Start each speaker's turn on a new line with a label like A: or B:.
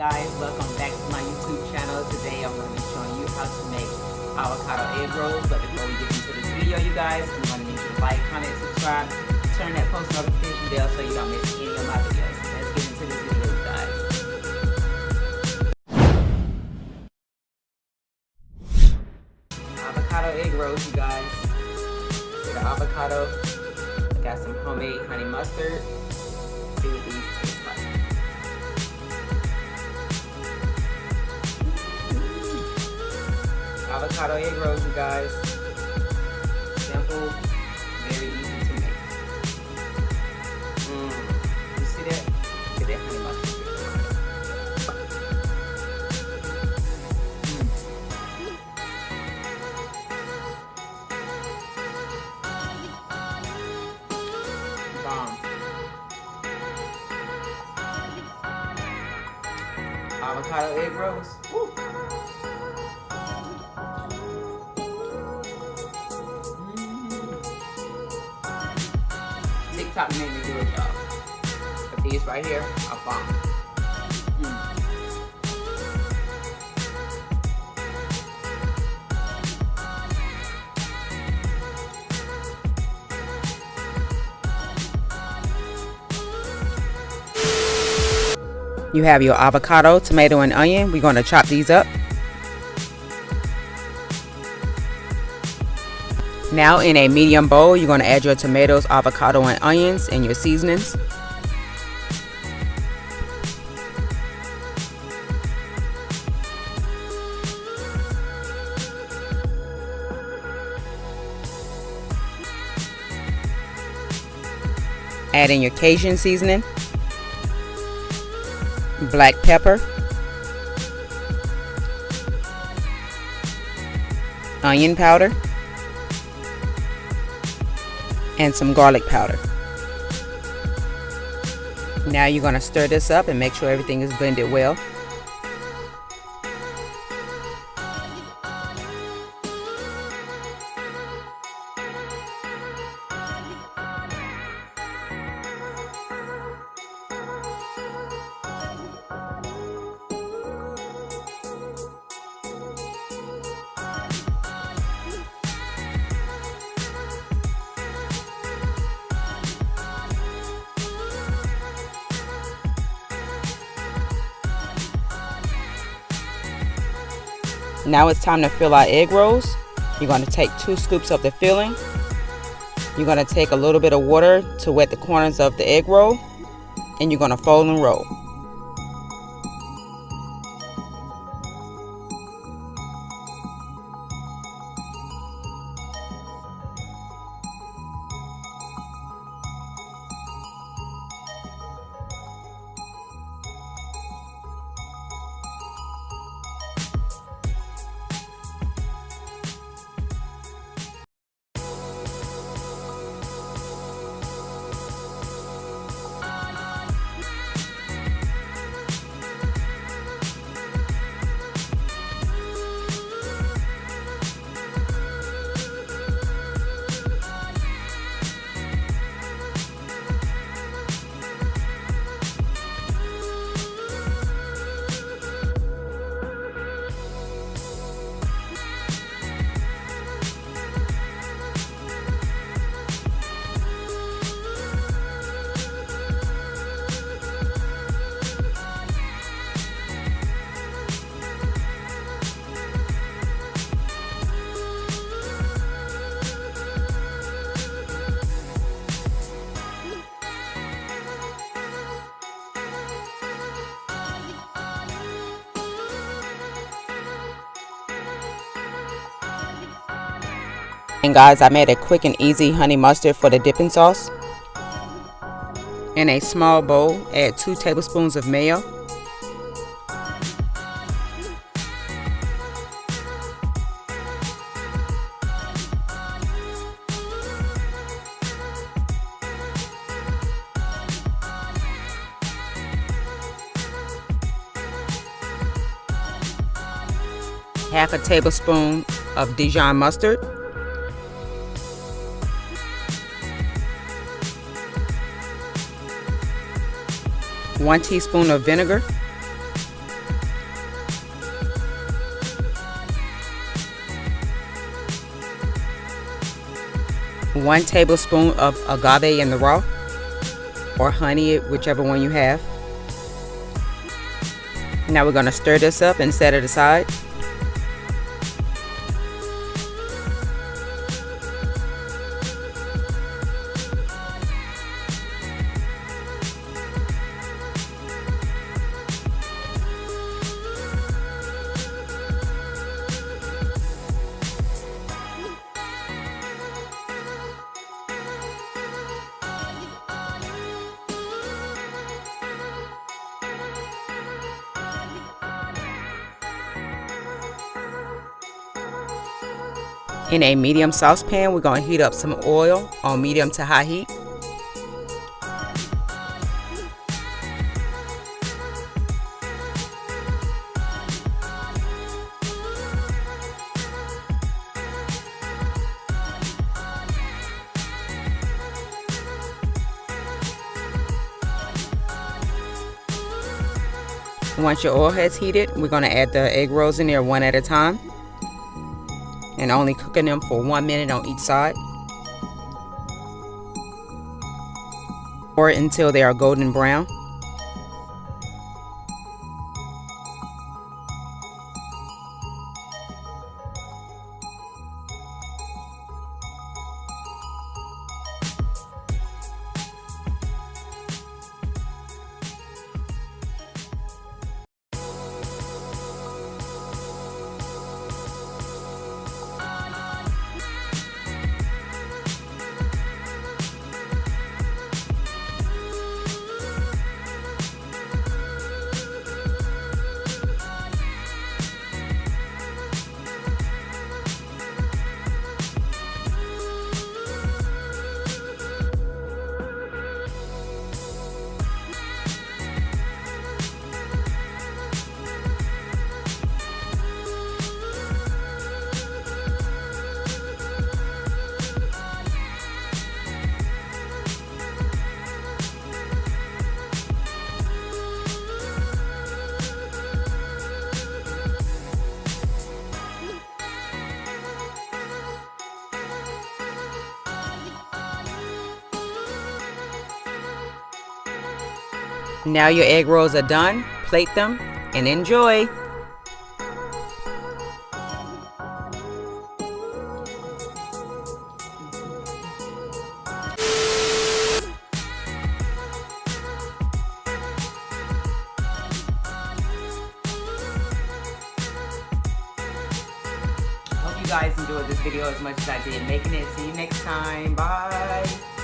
A: guys, welcome back to my YouTube channel. Today I'm going to be showing you how to make avocado egg rolls. But before we get into this video, you guys, I'm going to need you to like, comment, subscribe, turn that post notification bell so you don't miss any of my videos. Let's get into this video, you guys. Avocado egg rolls, you guys. Get an avocado. I got some homemade honey mustard. See what these taste like. Avocado egg rolls, you guys. Simple, very easy to make. You see that? Get that honey mustard. Bomb. Avocado egg rolls. Woo. TikTok made me do a job, but these right here are bomb. You have your avocado, tomato, and onion. We're going to chop these up. Now in a medium bowl, you're going to add your tomatoes, avocado, and onions and your seasonings. Add in your Cajun seasoning, black pepper, onion powder, and some garlic powder. Now you're going to stir this up and make sure everything is blended well. Now it's time to fill our egg rolls. You're going to take 2 scoops of the filling. You're going to take a little bit of water to wet the corners of the egg roll, and you're going to fold and roll. And guys, I made a quick and easy honey mustard for the dipping sauce. In a small bowl, add 2 tablespoons of mayo, half a tablespoon of Dijon mustard, 1 teaspoon of vinegar, 1 tablespoon of agave in the raw, or honey, whichever one you have. Now we're going to stir this up and set it aside. In a medium saucepan, we're going to heat up some oil on medium to high heat. Once your oil has heated, we're going to add the egg rolls in there one at a time, and only cooking them for 1 minute on each side, or until they are golden brown. Now your egg rolls are done. Plate them and enjoy. Hope you guys enjoyed this video as much as I did making it. See you next time. Bye.